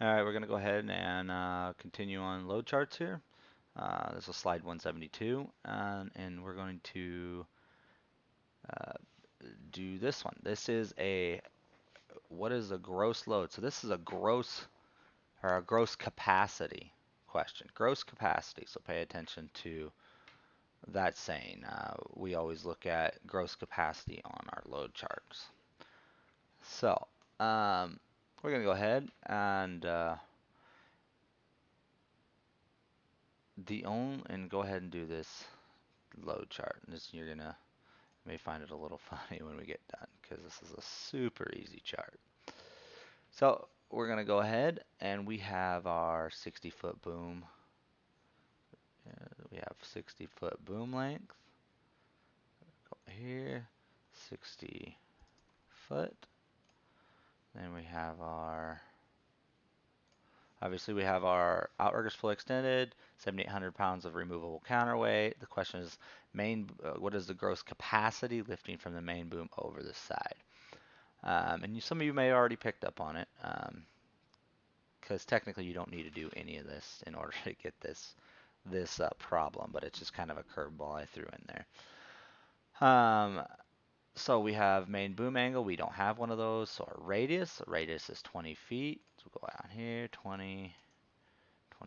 All right, we're going to go ahead and continue on load charts here. This is slide 172, and we're going to uh, do this one. This is what is a gross load? So this is a gross capacity question. Gross capacity, so pay attention to that saying. We always look at gross capacity on our load charts. So we're going to go ahead and go ahead and do this load chart. You're gonna may find it a little funny when we get done because this is a super easy chart. So we're gonna go ahead and we have our 60-foot boom. We have 60-foot boom length. Go here, 60 foot. Then we have obviously we have our outriggers fully extended, 7,800 pounds of removable counterweight. The question is what is the gross capacity lifting from the main boom over the side? And some of you may have already picked up on it, because technically you don't need to do any of this in order to get this problem, but it's just kind of a curveball I threw in there. So we have main boom angle. We don't have one of those. So our radius is 20 feet. So we'll go down here, 20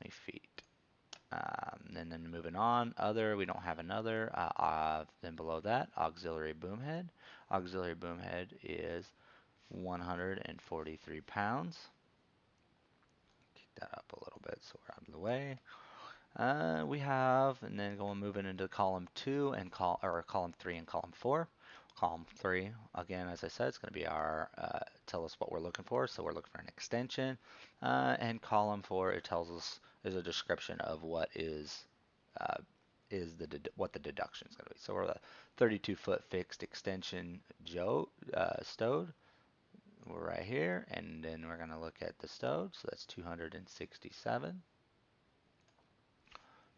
feet. And then moving on, we don't have another. Then below that, auxiliary boom head. Auxiliary boom head is 143 pounds. Kick that up a little bit so we're out of the way. And then moving into column 2 and column 3 and column 4. Column 3, again, as I said, it's going to be tell us what we're looking for. So we're looking for an extension. And column 4, it tells us is a description of what what the deduction is going to be. So we're the 32-foot fixed extension stowed. We're right here, and then we're going to look at the stowed. So that's 267.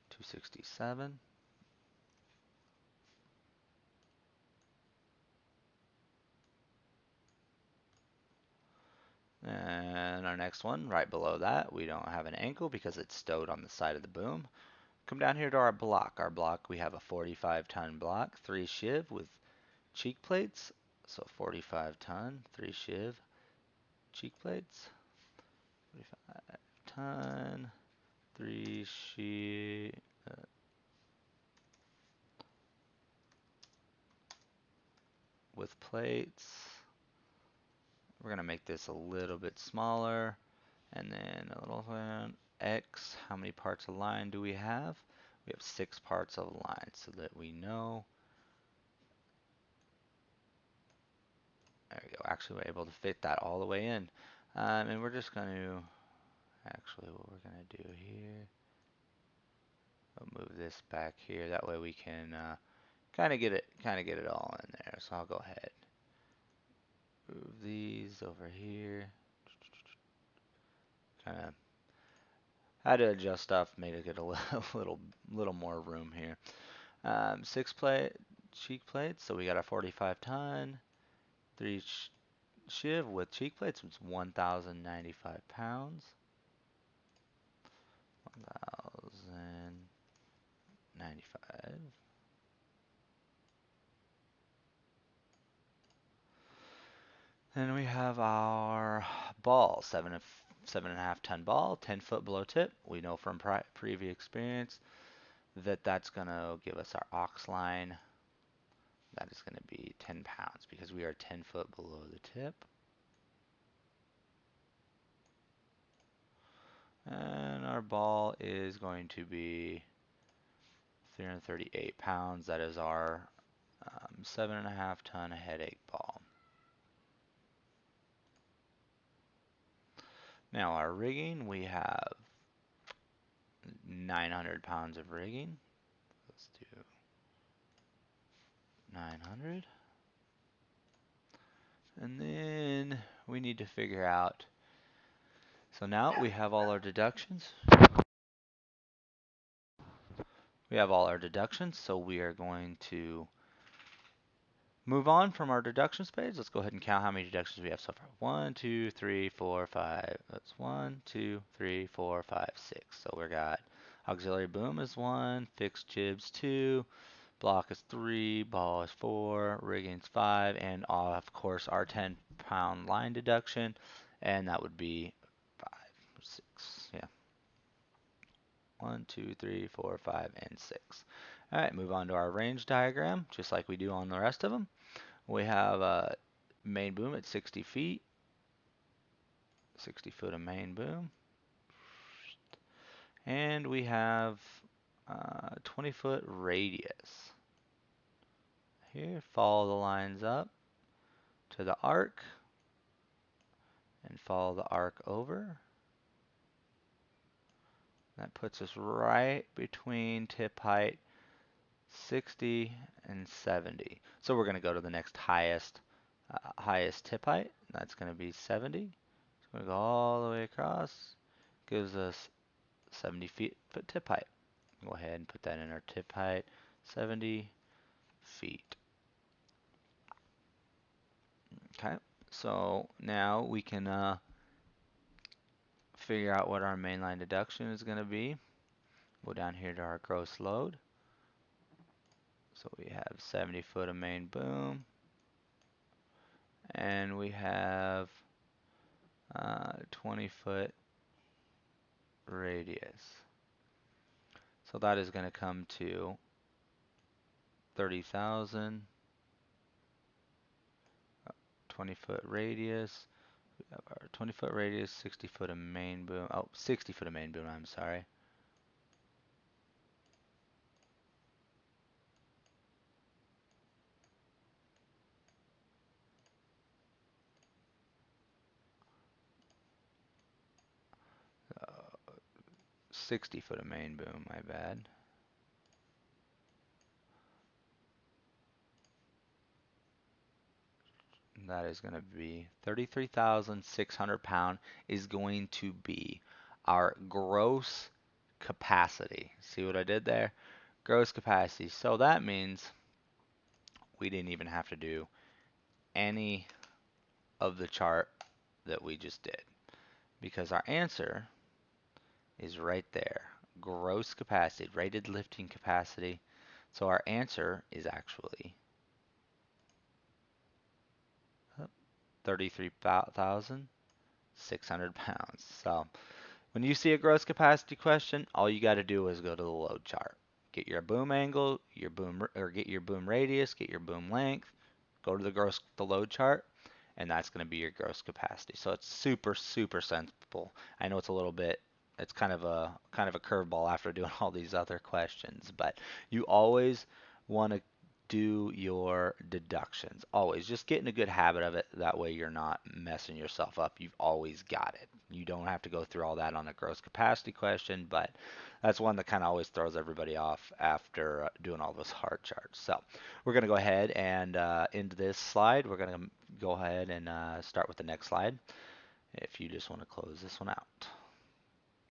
267. And our next one, right below that, we don't have an ankle because it's stowed on the side of the boom. Come down here to our block. Our block, we have a 45-ton block, 3 shiv with cheek plates. So 45-ton, 3 shiv, cheek plates. 45-ton, 3 shiv. With plates. We're going to make this a little bit smaller. And then a little X, how many parts of line do we have? We have 6 parts of line so that we know. There we go. Actually, we're able to fit that all the way in. And we're just going to, actually what we're going to do here, we'll move this back here. That way we can kind of get it all in there. So I'll go ahead. Move these over here. Kind of had to adjust stuff, made it get a little more room here. 6 cheek plates, so we got a 45-ton, 3 shiv with cheek plates, it's 1,095 pounds. 1,095. Then we have our ball, 7.5-ton ball, 10-foot below tip. We know from previous experience that that's going to give us our aux line. That is going to be 10 pounds because we are 10 foot below the tip. And our ball is going to be 338 pounds. That is our 7.5-ton headache ball. Now our rigging, we have 900 pounds of rigging. Let's do 900. And then we need to figure out, so now we have all our deductions. We have all our deductions, so we are going to Move on from our deductions page. Let's go ahead and count how many deductions we have so far. 1, 2, 3, 4, 5. That's 1, 2, 3, 4, 5, 6. So we got auxiliary boom is 1, fixed jibs 2, block is 3, ball is 4, rigging's 5, and of course our 10-pound line deduction, and that would be 5, 6. Yeah. 1, 2, 3, 4, 5, and 6. All right, move on to our range diagram, just like we do on the rest of them. We have a main boom at 60 feet, 60 foot of main boom, and we have 20 foot radius. Here, follow the lines up to the arc and follow the arc over. That puts us right between tip height 60 and 70. So we're going to go to the next highest tip height. That's going to be 70. So we're going to go all the way across. Gives us 70 foot tip height. Go ahead and put that in our tip height, 70 feet. Okay, so now we can figure out what our mainline deduction is going to be. Go down here to our gross load. So we have 70 foot of main boom, and we have 20 foot radius. So that is going to come to 30,000, 20 foot radius. We have our 20 foot radius, 60 foot of main boom. Oh, 60 foot of main boom, I'm sorry. 60 foot of main boom, my bad. That is going to be 33,600 pound is going to be our gross capacity. See what I did there? Gross capacity. So that means we didn't even have to do any of the chart that we just did because our answer is right there. Gross capacity, rated lifting capacity. So our answer is actually 33,600 pounds. So when you see a gross capacity question, all you got to do is go to the load chart. Get your boom angle, your boom or get your boom radius, get your boom length, go to the load chart, and that's going to be your gross capacity. So it's super simple. I know it's a little bit it's kind of a curveball after doing all these other questions, but you always want to do your deductions. Always just get in a good habit of it. That way you're not messing yourself up. You've always got it. You don't have to go through all that on a gross capacity question, but that's one that kind of always throws everybody off after doing all those hard charts. So we're going to go ahead and into this slide, we're going to go ahead and start with the next slide if you just want to close this one out.